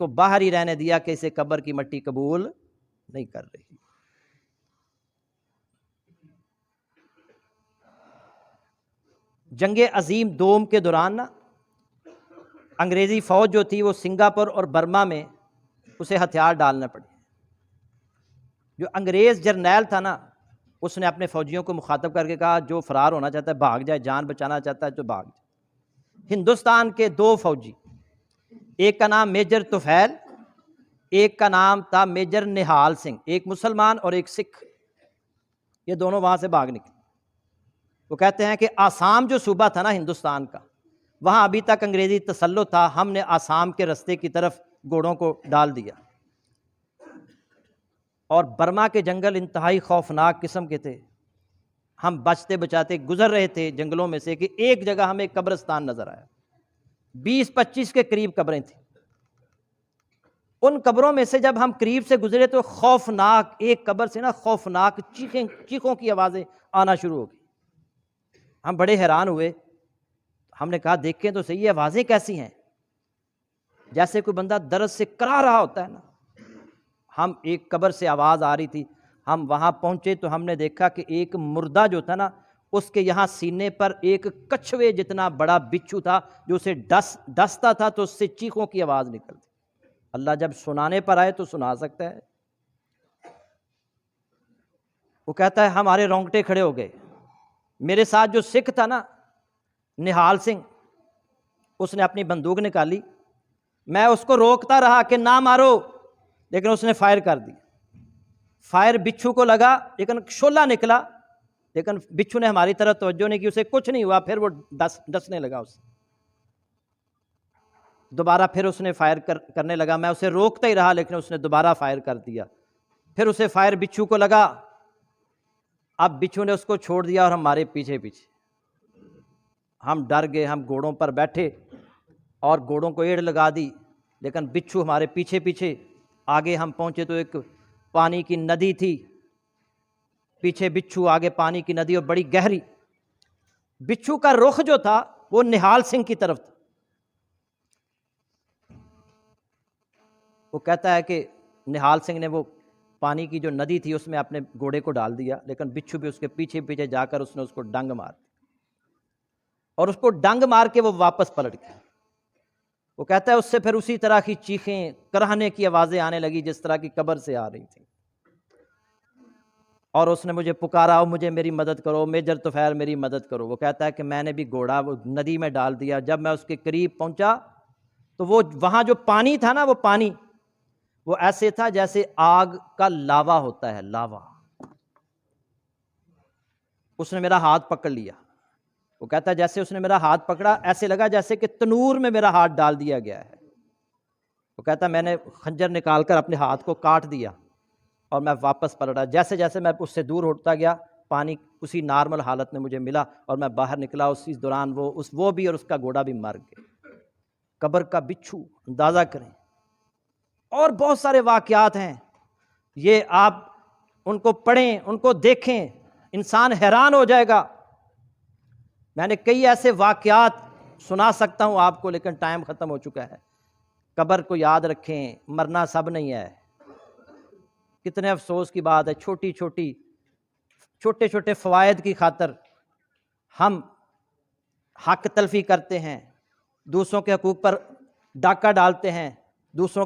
کو باہر ہی رہنے دیا کہ اسے قبر کی مٹی قبول نہیں کر رہی۔ جنگ عظیم دوم کے دوران نا انگریزی فوج جو تھی وہ سنگاپور اور برما میں اسے ہتھیار ڈالنا پڑے۔ جو انگریز جرنیل تھا نا اس نے اپنے فوجیوں کو مخاطب کر کے کہا جو فرار ہونا چاہتا ہے بھاگ جائے، جان بچانا چاہتا ہے تو بھاگ جائے۔ ہندوستان کے دو فوجی، ایک کا نام میجر طفیل، ایک کا نام تھا میجر نہال سنگھ، ایک مسلمان اور ایک سکھ، یہ دونوں وہاں سے بھاگ نکلے۔ وہ کہتے ہیں کہ آسام جو صوبہ تھا نا ہندوستان کا، وہاں ابھی تک انگریزی تسلط تھا، ہم نے آسام کے رستے کی طرف گھوڑوں کو ڈال دیا۔ اور برما کے جنگل انتہائی خوفناک قسم کے تھے، ہم بچتے بچاتے گزر رہے تھے جنگلوں میں سے کہ ایک جگہ ہمیں قبرستان نظر آیا، 20-25 کے قریب قبریں تھیں۔ ان قبروں میں سے جب ہم قریب سے گزرے تو خوفناک ایک قبر سے نا خوفناک چیخوں کی آوازیں آنا شروع ہو گئی۔ ہم بڑے حیران ہوئے، ہم نے کہا دیکھیں تو صحیح یہ آوازیں کیسی ہیں، جیسے کوئی بندہ درد سے کرا رہا ہوتا ہے نا۔ ہم ایک قبر سے آواز آ رہی تھی، ہم وہاں پہنچے تو ہم نے دیکھا کہ ایک مردہ جو تھا نا اس کے یہاں سینے پر ایک کچھوے جتنا بڑا بچھو تھا جو اسے ڈستا تھا تو اس سے چیخوں کی آواز نکلتی۔ اللہ جب سنانے پر آئے تو سنا سکتا ہے۔ وہ کہتا ہے ہمارے رونگٹے کھڑے ہو گئے۔ میرے ساتھ جو سکھ تھا نا نہال سنگھ، اس نے اپنی بندوق نکالی، میں اس کو روکتا رہا کہ نہ مارو، لیکن اس نے فائر کر دی۔ فائر بچھو کو لگا لیکن شعلہ نکلا، لیکن بچھو نے ہماری طرف توجہ نہیں کی، اسے کچھ نہیں ہوا، پھر وہ ڈسنے لگا اسے۔ دوبارہ پھر اس نے فائر کرنے لگا، میں اسے روکتا ہی رہا لیکن اس نے دوبارہ فائر کر دیا، پھر اسے فائر بچھو کو لگا۔ اب بچھو نے اس کو چھوڑ دیا اور ہمارے پیچھے پیچھے ہم ڈر گئے، ہم گھوڑوں پر بیٹھے اور گھوڑوں کو ایڑ لگا دی، لیکن بچھو ہمارے پیچھے پیچھے۔ آگے ہم پہنچے تو ایک پانی کی ندی تھی، پیچھے بچھو، آگے پانی کی ندی اور بڑی گہری۔ بچھو کا رخ جو تھا وہ نہال سنگھ کی طرف تھا۔ وہ کہتا ہے کہ نہال سنگھ نے وہ پانی کی جو ندی تھی اس میں اپنے گھوڑے کو ڈال دیا، لیکن بچھو بھی اس کے پیچھے پیچھے جا کر اس نے اس کو ڈنگ مار دی، اور اس کو ڈنگ مار کے وہ واپس پلٹ گیا۔ وہ کہتا ہے اس سے پھر اسی طرح کی چیخیں، کراہنے کی آوازیں آنے لگی جس طرح کی قبر سے آ رہی تھیں، اور اس نے مجھے پکارا، او مجھے میری مدد کرو، میجر طفیل میری مدد کرو۔ وہ کہتا ہے کہ میں نے بھی گھوڑا وہ ندی میں ڈال دیا، جب میں اس کے قریب پہنچا تو وہ وہاں جو پانی تھا نا، وہ پانی وہ ایسے تھا جیسے آگ کا لاوا ہوتا ہے، لاوا۔ اس نے میرا ہاتھ پکڑ لیا، وہ کہتا ہے جیسے اس نے میرا ہاتھ پکڑا ایسے لگا جیسے کہ تنور میں میرا ہاتھ ڈال دیا گیا ہے۔ وہ کہتا ہے میں نے خنجر نکال کر اپنے ہاتھ کو کاٹ دیا اور میں واپس پلٹا، جیسے جیسے میں اس سے دور ہوتا گیا پانی اسی نارمل حالت میں مجھے ملا اور میں باہر نکلا۔ اسی دوران وہ بھی اور اس کا گھوڑا بھی مر گئے۔ قبر کا بچھو، اندازہ کریں۔ اور بہت سارے واقعات ہیں، یہ آپ ان کو پڑھیں، ان کو دیکھیں، انسان حیران ہو جائے گا۔ میں نے کئی ایسے واقعات سنا سکتا ہوں آپ کو، لیکن ٹائم ختم ہو چکا ہے۔ قبر کو یاد رکھیں، مرنا سب نہیں ہے۔ کتنے افسوس کی بات ہے، چھوٹے چھوٹے فوائد کی خاطر ہم حق تلفی کرتے ہیں، دوسروں کے حقوق پر ڈاکہ ڈالتے ہیں، دوسروں